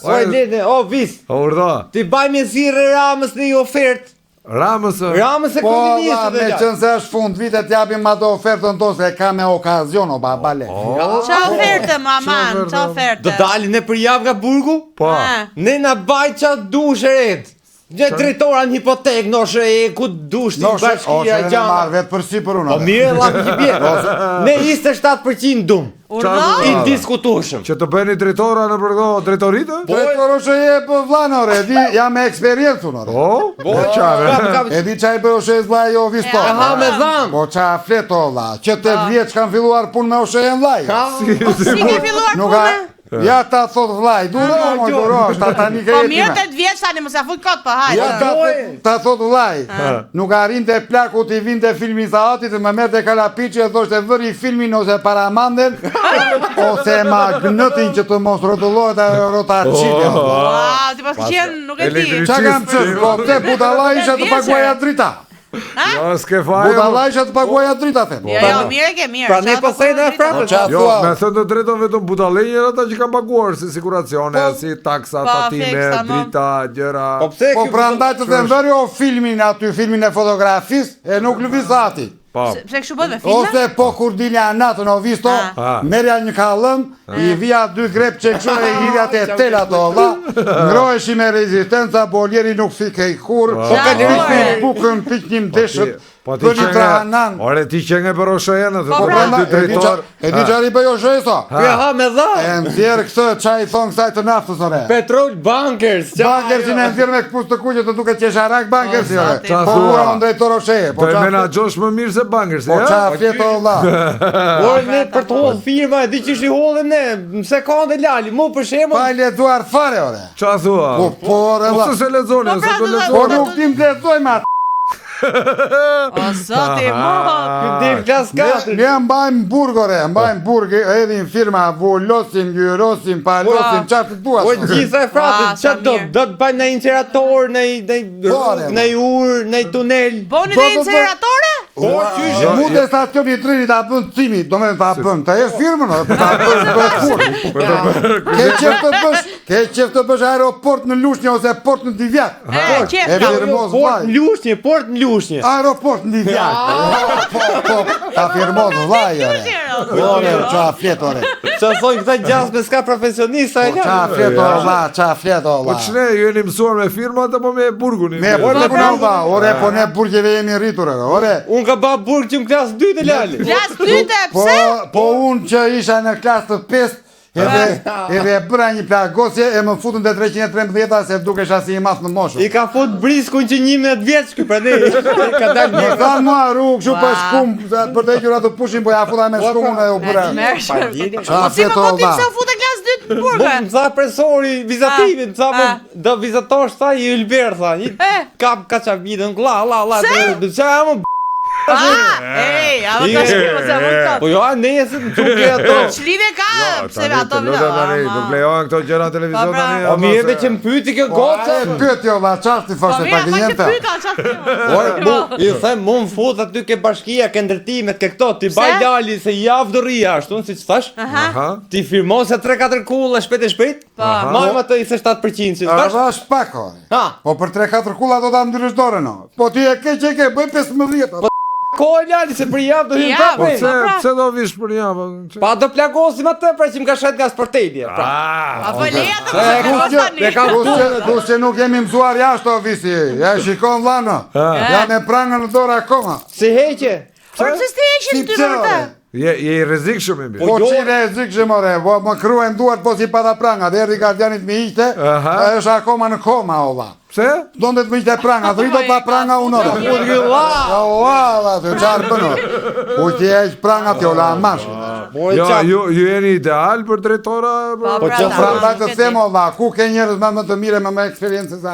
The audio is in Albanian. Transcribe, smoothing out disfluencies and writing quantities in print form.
O vis. Urdhë. Ti bajmë zirë Ramës në një ofertë. Ramës e kryeministit. Me qënë se është fund vitet japim ato ofertën tonë se ka me okazion o babale. Qa oferte, maman, qa oferte? Do dalin në përjavë nga burgu? Po. Ne na baj qa dush e red. Një drejtora në hipotek, noshe e ku dush t'i bashkia Ose në gjama. marrë vetë për si për unë. Po mirë, lakë që bjerë. Ne 27% dum. I diskutushëm. Që të bëni drejtora në përdo drejtoritë? Drejtor është e për vlanore, jam me eksperiencë unore. Po, qare. E di qaj për oshe e zlaj o visto. E ha me dhamë. Po qa flet o vla, që të vjeç kanë filluar pun me oshe e mlaj. Si ke filluar punë? Ja ta thot vlaj, duro, ta tani ke Po jetime. mirë 8 vjeç tani mos ja fuj kot po hajde. Ja ta thot vlaj, nuk arrinte plaku t'i vinte filmin Saatit, më merte kalapiqi e thoshte vëri filmin ose paramanden, ose magnetin që të mos rotullohet e rotacile. Wow, ti pas qenë nuk e di. Qa kam qënë, po te budala isha të paguaja drita. Jo, s'ke fajo. Budala isha të paguaja drita, them. Jo, mirë ke mirë. Pra ne po thejnë e fratë. Jo, me thënë të drejton vetëm budalejnë ata që kanë paguar si siguracione, si taksa, tatime, drita, gjëra. Po prandaj të them vëri o filmin aty, filmin e fotografis, e nuk lëvizati. Pse kështu bëhet me filma? Ose po kur dilja natën o visto, merja një kallëm, i vija 2 grep që kështu e hirjat e telat o valla, ngroheshi me rezistenca, boljeri nuk fikej kur, po ka një bukën piknim deshët, Po ti për një trahanan. Ore ti që nge për Oshejenë, Po dy drejtor. E di qari bëj Oshejeso? Kja ha me dha. E nëzjerë këtë qa i thonë kësaj të naftës ore. Petrol Bankers. Bankersin e nëzjerë me këpus të kuqe të duke qesharak Bankersi ore. Po ura në drejtor Osheje. Po e menagjosh më mirë se Bankersi, Po qa fjeto Allah. Ore ne për të hollë firma, e di që shi hollë ne, mëse ka në lali, mu për shemë. Pa i lezuar fare ore. Qa thua? Po ore Po se lezoni, se të lezoni. Po nuk tim lezojmë atë. O zoti mo. Ne mbajmë burgore, mbajmë burg, edhin firma, vullosim, gjyrosim, palosim, qatë të duas. Po gjitha e fratë, qatë do të bajmë në incinerator, në ur, në tunel. Boni dhe incineratore? Po qysh, mund e stacioni treni ta bën cimi, do me ta bën, ta e firmën, ta bën bëhet furë. Ke qef të bësh aeroport në Lushnjë ose port në Divjak. Port në Lushnjë, port në Lushnjë. Aeroport në Divjak. Po, ta firmos vlaj, ore. Qa fletore. Qa thonë këta gjasë me s'ka profesionista e qa fletore, vla, qa fletore, vla. Po qëne, ju jeni mësuar me firmat apo me burgun? Me burgun, vla, ore, po ne burgjeve jemi rritur, ore. Unë ka ba burg që më klasë 2 të lali. Klasë 2 të, pse? Po unë që isha në klasë të 5, edhe bëra një plagosje e më futën dhe 313 se duke shasi i mas në moshë. I ka fut briskun që 11 vjeç këj për ne. Ka dalë një. Më thanë mua rrugë shu për shkum, për të gjura të pushin, po ja futa me shkumun e u bëra. Po si më po ti pëse u futë klasë 2 të burga? Më tha presori vizativit, tha më do vizatosh, tha i Ylber, tha. Kap ka qa vidën, la. Ej, a më ka shkimo se më të Po jo, ne e se më quke ato. Qlive ka, pse me ato vëdo. Nuk lejohen këto gjëra televizion tani. O mi ebe që më pyti kjo gotë. Pyet jo, la qashti fështë e pakënjente. I them, mu më fut aty ke bashkia, ke ndërtimet, ke këto, ti baj lali se javë dërria, ashtu, si që thash. Ti firmon se 3-4 kulla shpejt e shpejt. Majmë atë i se 7%, si thash. Arra shpak, po për 3-4 kulla do ta ndrysh dorën, no. Po ti e ke që ke, bëj 15. Ko e lali se për javë do hynë prapë. Pse do vish për javë? Pa do plagosim atë pra që më ka shet nga sporteli. Apo leja të më shkos Du që nuk jemi mësuar jashtë o visi. Ja shikon vlano. Ja me prangën në dorë akoma. Si heqe? Por që s'ti heqin ty në rëta? Je i rrezikshëm mbi. Po që i rrezikshëm ore, më kruen duart po si pata pranga, dhe erdi gardianit mi ishte, është akoma në koma o vla. Pse? Dondet më ishte pranga, dhri do ta pranga unë ore. Ola, të qarë bënë. U që e ishtë pranga të ola mashë. Ju jeni ideal për drejtora? Po që pranga të themo, ku ke njerëz më të mire me eksperiencë